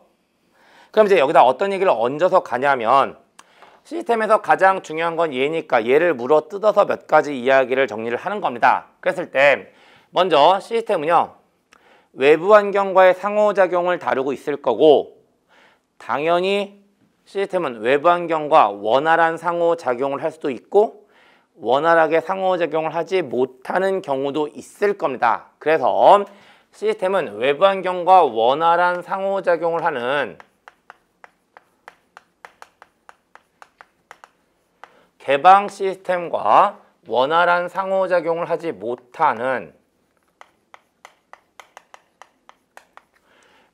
그럼 이제 여기다 어떤 얘기를 얹어서 가냐면 시스템에서 가장 중요한 건 얘니까 얘를 물어 뜯어서 몇 가지 이야기를 정리를 하는 겁니다. 그랬을 때 먼저 시스템은요. 외부 환경과의 상호작용을 다루고 있을 거고 당연히 시스템은 외부 환경과 원활한 상호작용을 할 수도 있고 원활하게 상호작용을 하지 못하는 경우도 있을 겁니다. 그래서 시스템은 외부 환경과 원활한 상호작용을 하는 개방 시스템과 원활한 상호작용을 하지 못하는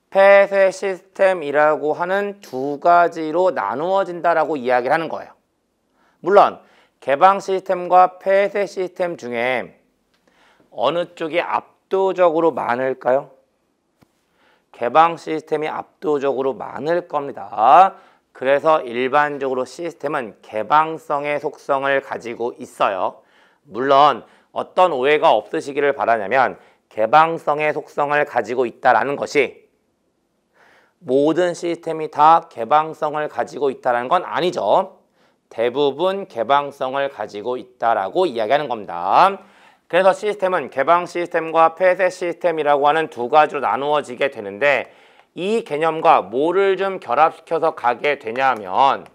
폐쇄 시스템이라고 하는 2가지로 나누어진다라고 이야기를 하는 거예요. 물론 개방 시스템과 폐쇄 시스템 중에 어느 쪽이 압도적으로 많을까요? 개방 시스템이 압도적으로 많을 겁니다. 그래서 일반적으로 시스템은 개방성의 속성을 가지고 있어요. 물론 어떤 오해가 없으시기를 바라냐면 개방성의 속성을 가지고 있다는 것이 모든 시스템이 다 개방성을 가지고 있다는 건 아니죠. 대부분 개방성을 가지고 있다라고 이야기하는 겁니다. 그래서 시스템은 개방 시스템과 폐쇄 시스템이라고 하는 2가지로 나누어지게 되는데 이 개념과 뭐를 좀 결합시켜서 가게 되냐면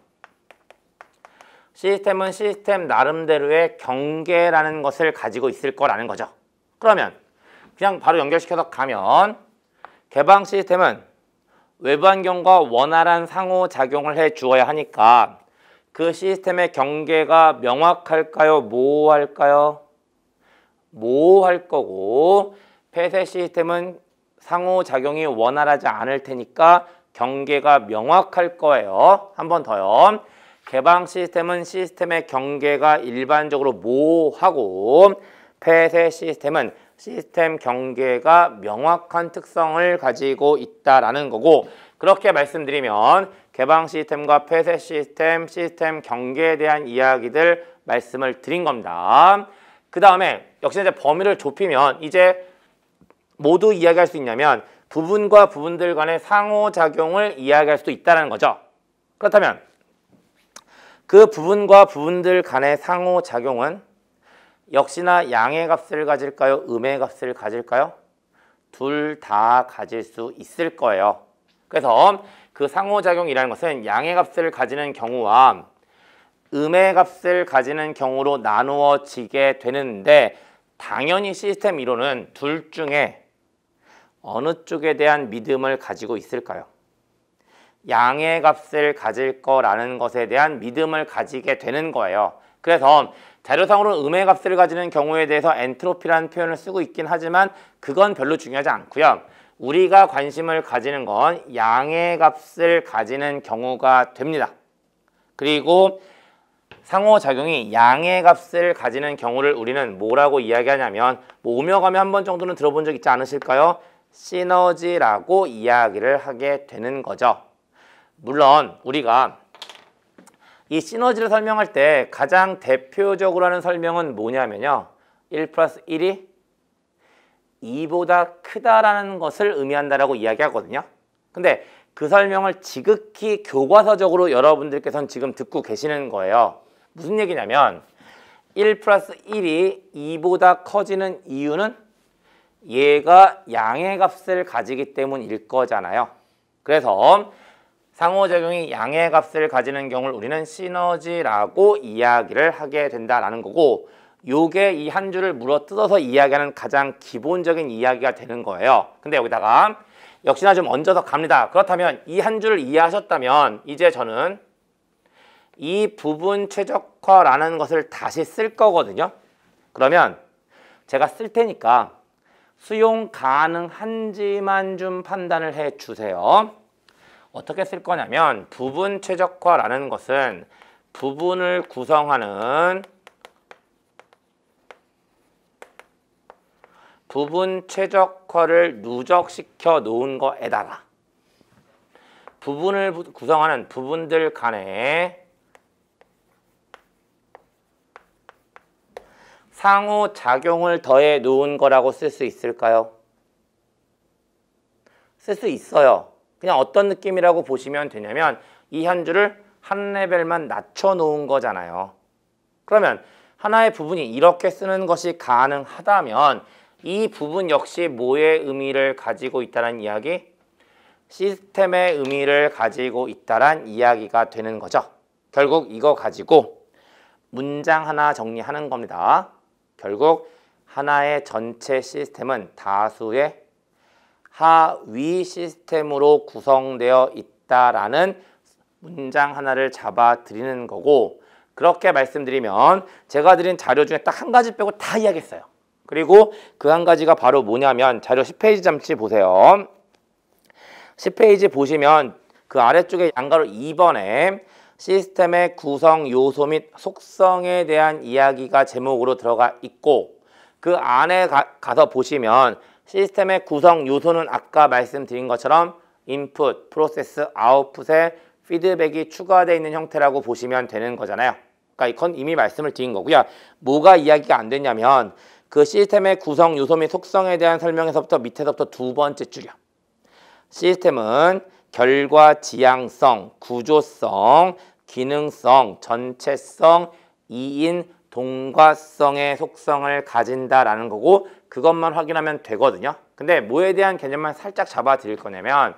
시스템은 시스템 나름대로의 경계라는 것을 가지고 있을 거라는 거죠. 그러면 그냥 바로 연결시켜서 가면 개방 시스템은 외부 환경과 원활한 상호작용을 해 주어야 하니까 그 시스템의 경계가 명확할까요? 모호할까요? 모호할 거고 폐쇄 시스템은 상호작용이 원활하지 않을 테니까 경계가 명확할 거예요. 한 번 더요. 개방 시스템은 시스템의 경계가 일반적으로 모호하고 폐쇄 시스템은 시스템 경계가 명확한 특성을 가지고 있다라는 거고 그렇게 말씀드리면 개방 시스템과 폐쇄 시스템, 시스템 경계에 대한 이야기들 말씀을 드린 겁니다. 그 다음에 역시 이제 범위를 좁히면 이제 모두 이야기할 수 있냐면 부분과 부분들 간의 상호작용을 이야기할 수도 있다는 거죠. 그렇다면 그 부분과 부분들 간의 상호작용은 역시나 양의 값을 가질까요? 음의 값을 가질까요? 둘 다 가질 수 있을 거예요. 그래서 그 상호작용이라는 것은 양의 값을 가지는 경우와 음의 값을 가지는 경우로 나누어지게 되는데 당연히 시스템 이론은 둘 중에 어느 쪽에 대한 믿음을 가지고 있을까요? 양의 값을 가질 거라는 것에 대한 믿음을 가지게 되는 거예요. 그래서 자료상으로는 음의 값을 가지는 경우에 대해서 엔트로피라는 표현을 쓰고 있긴 하지만 그건 별로 중요하지 않고요. 우리가 관심을 가지는 건 양의 값을 가지는 경우가 됩니다. 그리고 상호작용이 양의 값을 가지는 경우를 우리는 뭐라고 이야기하냐면 뭐 오며 가며 한 번 정도는 들어본 적 있지 않으실까요? 시너지라고 이야기를 하게 되는 거죠. 물론 우리가 이 시너지를 설명할 때 가장 대표적으로 하는 설명은 뭐냐면요. 1 플러스 1이 2보다 크다라는 것을 의미한다라고 이야기하거든요. 근데 그 설명을 지극히 교과서적으로 여러분들께서는 지금 듣고 계시는 거예요. 무슨 얘기냐면 1 플러스 1이 2보다 커지는 이유는 얘가 양의 값을 가지기 때문일 거잖아요. 그래서 상호작용이 양의 값을 가지는 경우를 우리는 시너지라고 이야기를 하게 된다라는 거고, 요게 이 한 줄을 물어뜯어서 이야기하는 가장 기본적인 이야기가 되는 거예요. 근데 여기다가 역시나 좀 얹어서 갑니다. 그렇다면 이 한 줄을 이해하셨다면 이제 저는 이 부분 최적화라는 것을 다시 쓸 거거든요. 그러면 제가 쓸 테니까 수용 가능한지만 좀 판단을 해 주세요. 어떻게 쓸 거냐면 부분 최적화라는 것은 부분을 구성하는 부분 최적화를 누적시켜 놓은 거에다가 부분을 구성하는 부분들 간에 상호작용을 더해 놓은 거라고 쓸 수 있을까요? 쓸 수 있어요. 그냥 어떤 느낌이라고 보시면 되냐면 이 한 줄을 한 레벨만 낮춰 놓은 거잖아요. 그러면 하나의 부분이 이렇게 쓰는 것이 가능하다면 이 부분 역시 뭐의 의미를 가지고 있다는 이야기? 시스템의 의미를 가지고 있다란 이야기가 되는 거죠. 결국 이거 가지고 문장 하나 정리하는 겁니다. 결국 하나의 전체 시스템은 다수의 하위 시스템으로 구성되어 있다라는 문장 하나를 잡아 드리는 거고, 그렇게 말씀드리면 제가 드린 자료 중에 딱 한 가지 빼고 다 이야기했어요. 그리고 그 한 가지가 바로 뭐냐면 자료 10페이지 잠시 보세요. 10페이지 보시면 그 아래쪽에 양가로 2번에 시스템의 구성 요소 및 속성에 대한 이야기가 제목으로 들어가 있고, 그 안에 가서 보시면 시스템의 구성 요소는 아까 말씀드린 것처럼 인풋, 프로세스, 아웃풋에 피드백이 추가되어 있는 형태라고 보시면 되는 거잖아요. 그러니까 이건 이미 말씀을 드린 거고요. 뭐가 이야기가 안 됐냐면 그 시스템의 구성 요소 및 속성에 대한 설명에서부터 밑에서부터 두 번째 줄이요. 시스템은 결과 지향성, 구조성, 기능성, 전체성, 이인, 동과성의 속성을 가진다라는 거고, 그것만 확인하면 되거든요. 근데 뭐에 대한 개념만 살짝 잡아 드릴 거냐면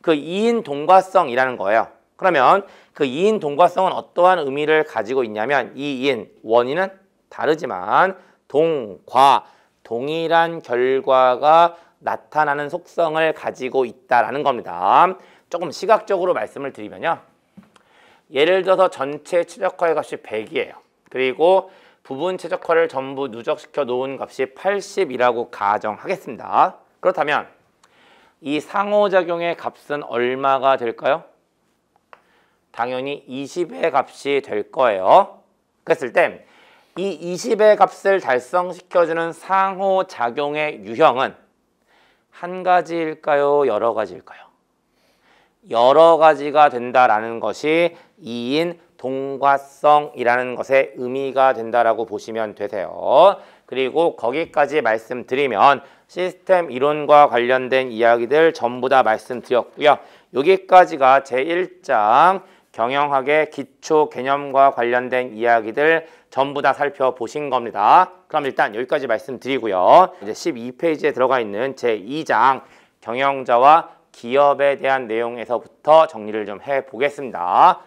그 이인 동과성이라는 거예요. 그러면 그 이인 동과성은 어떠한 의미를 가지고 있냐면 이인, 원인은 다르지만 동과, 동일한 결과가 나타나는 속성을 가지고 있다라는 겁니다. 조금 시각적으로 말씀을 드리면요. 예를 들어서 전체 최적화의 값이 100이에요. 그리고 부분 최적화를 전부 누적시켜 놓은 값이 80이라고 가정하겠습니다. 그렇다면 이 상호작용의 값은 얼마가 될까요? 당연히 20의 값이 될 거예요. 그랬을 때 이 20의 값을 달성시켜주는 상호작용의 유형은 한 가지일까요? 여러 가지일까요? 여러 가지가 된다라는 것이 이인 동과성이라는 것의 의미가 된다라고 보시면 되세요. 그리고 거기까지 말씀드리면 시스템 이론과 관련된 이야기들 전부 다 말씀드렸고요. 여기까지가 제1장 경영학의 기초 개념과 관련된 이야기들 전부 다 살펴보신 겁니다. 그럼 일단 여기까지 말씀드리고요. 이제 12페이지에 들어가 있는 제2장 경영자와 기업에 대한 내용에서부터 정리를 좀 해보겠습니다.